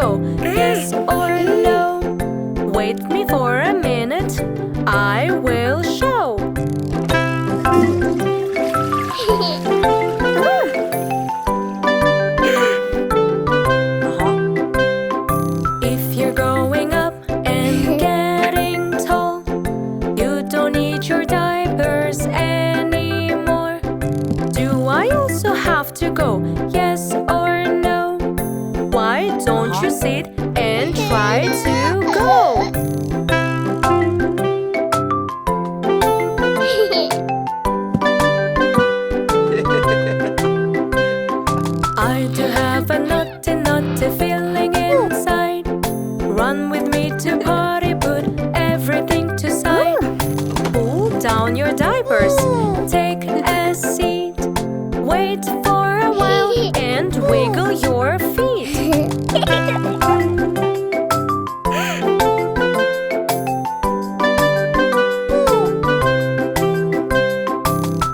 go? Yes or no? Wait me for a minute, I will show. If you're growing up and getting tall, you don't need your diapers anymore. Do I also have to go? Yes or no? Why don't you sit and try to go? I do have a naughty feeling inside. Run with me to potty, put everything to side. Pull down your diapers, take a seat. Wait for a while and wiggle your feet.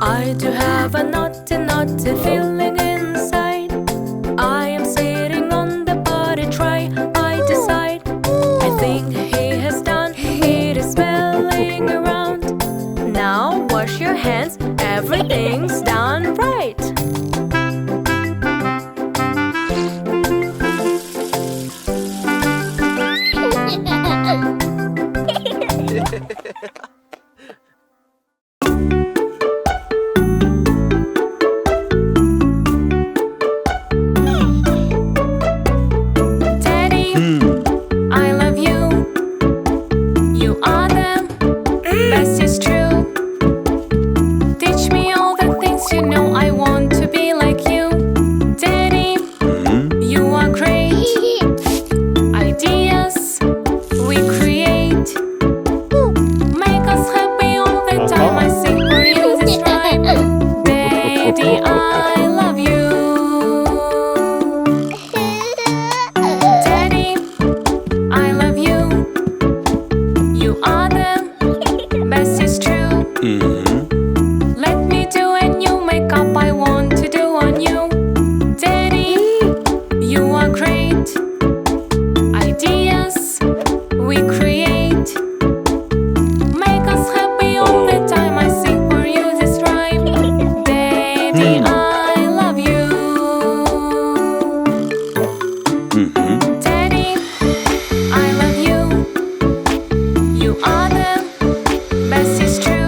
I do have a naughty feeling inside. I am sitting on the potty tray, I decide. I think he has done, it is smelling around. Now wash your hands, everything's done right. Best is true.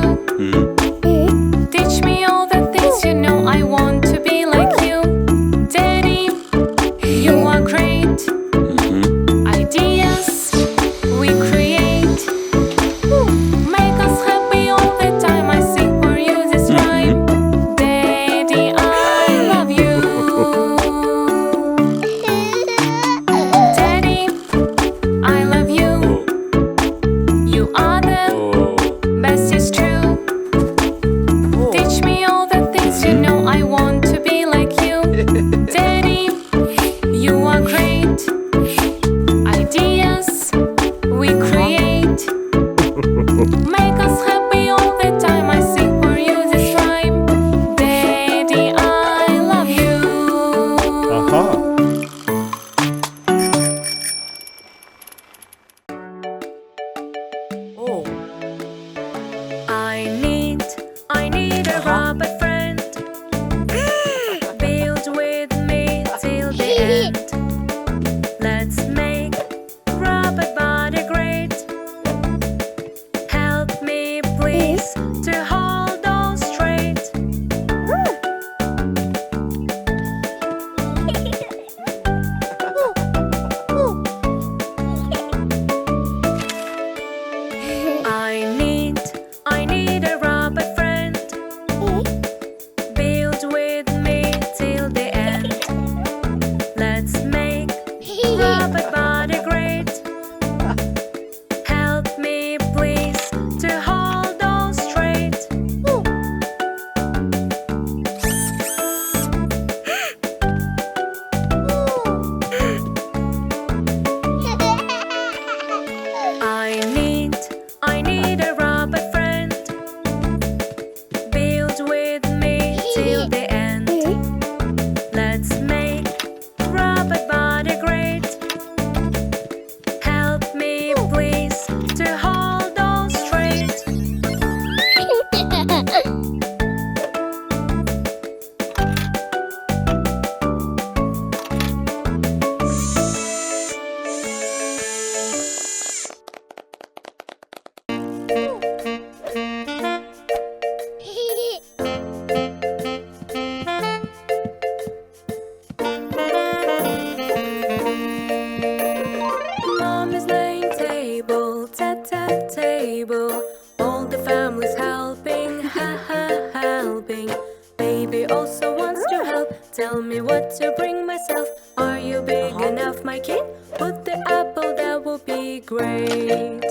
Tell me what to bring myself. Are you big enough, my kid? Put the apple, that will be great.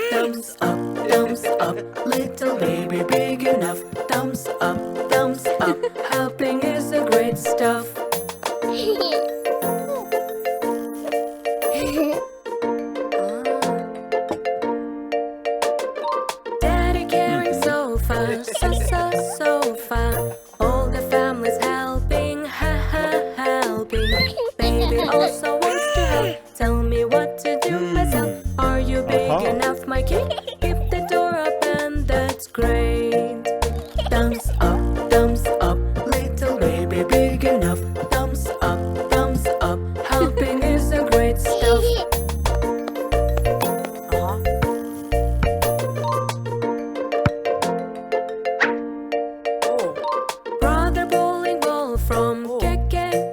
Thumbs up, little baby big enough. Thumbs up, helping is a great stuff. Daddy carrying sofa, sofa. All the family's helping, helping. Baby also wants to help. Tell me what to do myself. Are you big enough, my kid? Keep the door open, that's great. Thumbs up, little baby big enough. Thumbs up, helping is a great stuff. Brother bowling ball from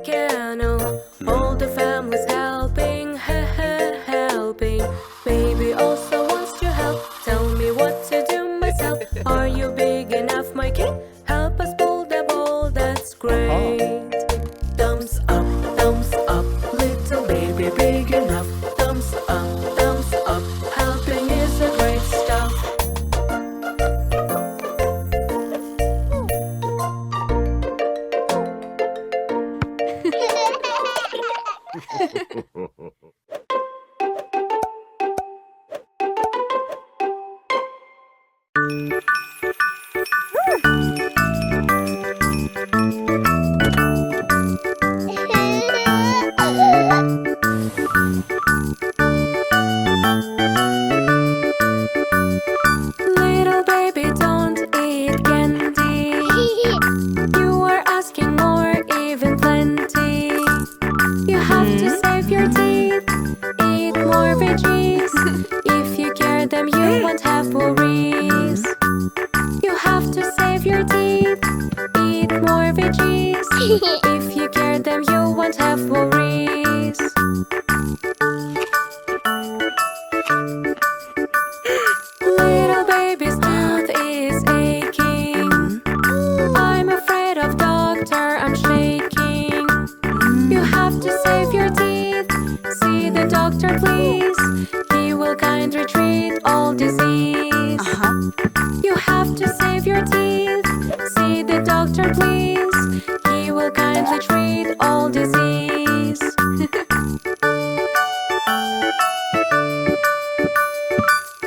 Kano. All the family's helping, helping. Baby also wants to help. Tell me what to do myself. Are you big enough, my kid? Help us pull the ball, that's great. Thumbs up, little baby big enough. Thumbs up, helping is a great stuff. Little baby, don't eat candy. You are asking more, even plenty. You have to save your teeth, eat more veggies. If you care them, you won't have worries. You have to save your teeth, eat more veggies. If you care them, you won't have worries. Little baby's mouth is aching. I'm afraid of doctor, I'm shaking. You have to save your teeth, see the doctor please. He will kindly treat all disease. You have to save your teeth, see the doctor please. He will kindly treat all disease.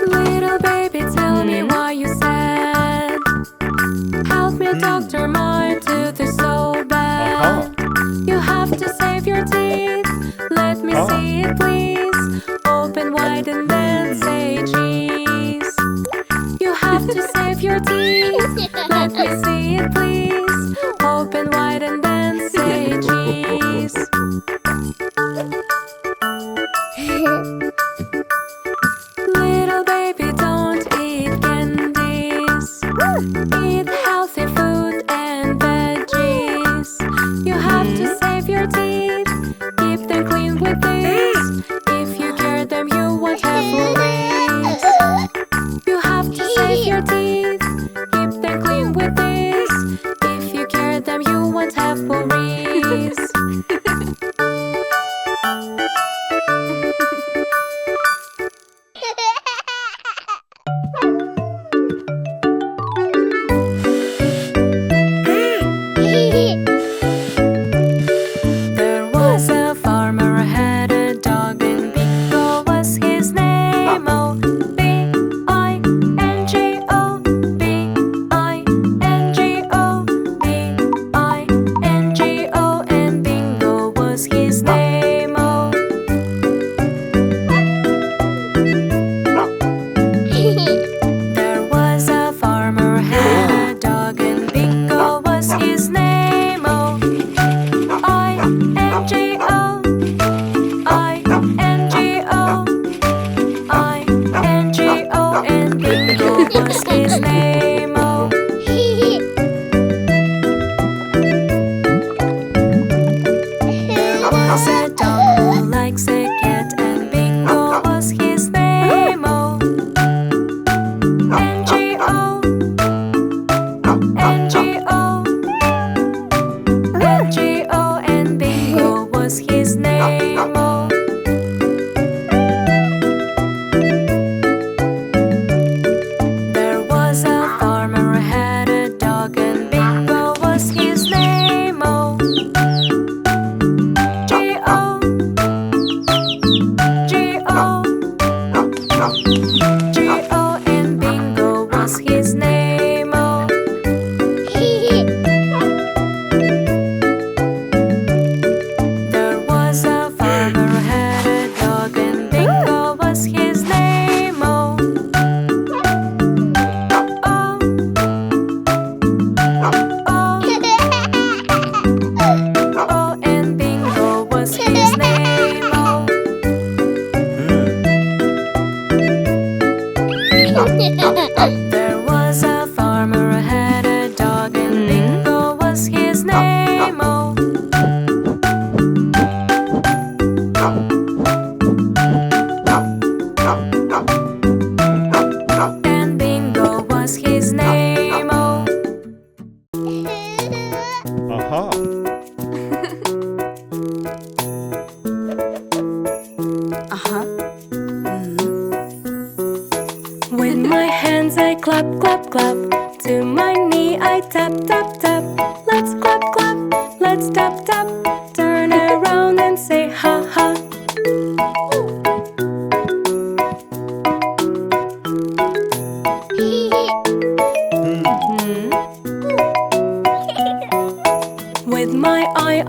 Little baby, tell me why you sad. Help me, doctor, my tooth is so bad. You have to save your teeth, let me see it please. Open wide and then say cheese. You have to save your teeth, let me see it please. Open wide and then say cheese. Little baby, don't eat candies. Eat healthy food and veggies. You have to save your teeth, keep them clean with this. If you care them, you won't have worries. You have to save your teeth, keep them clean with this. If you care them, you won't have worries. There was a farmer who had a dog, and Bingo was his name. Oh, B-I-N-G-O, B-I-N-G-O, B-I-N-G-O. And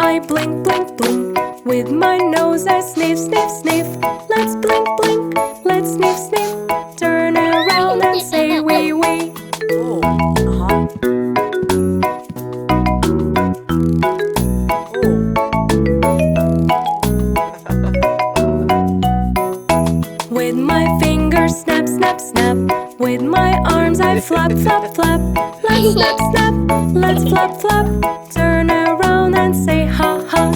I blink, blink, blink. With my nose I sniff, sniff, sniff. Let's blink, blink, let's sniff, sniff. Turn around and say wee, wee. With my fingers snap, snap, snap. With my arms I flap, flap, flap. Let's snap, snap, let's flap, flap. Turn around and say ha, ha.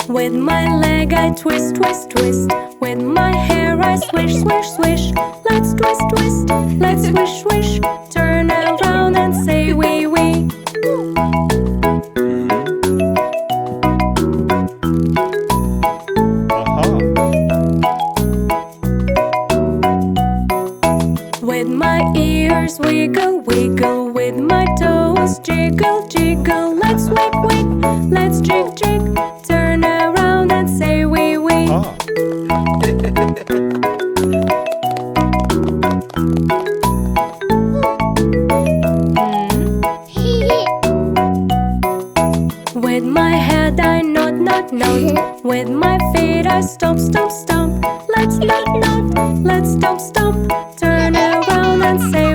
With my leg I twist, twist, twist. With my hair I swish, swish, swish. Let's twist, twist, let's swish, swish. Turn around and say wee, wee. With my ears wiggle, wiggle. With my toes jiggle, jiggle. Let's wig, wig, let's jig, jig. Turn around and say wee, wee. With my head I nod, nod, nod. With my feet I stomp, stomp, stomp. Let's nod, nod, let's stomp, stomp. Turn around and say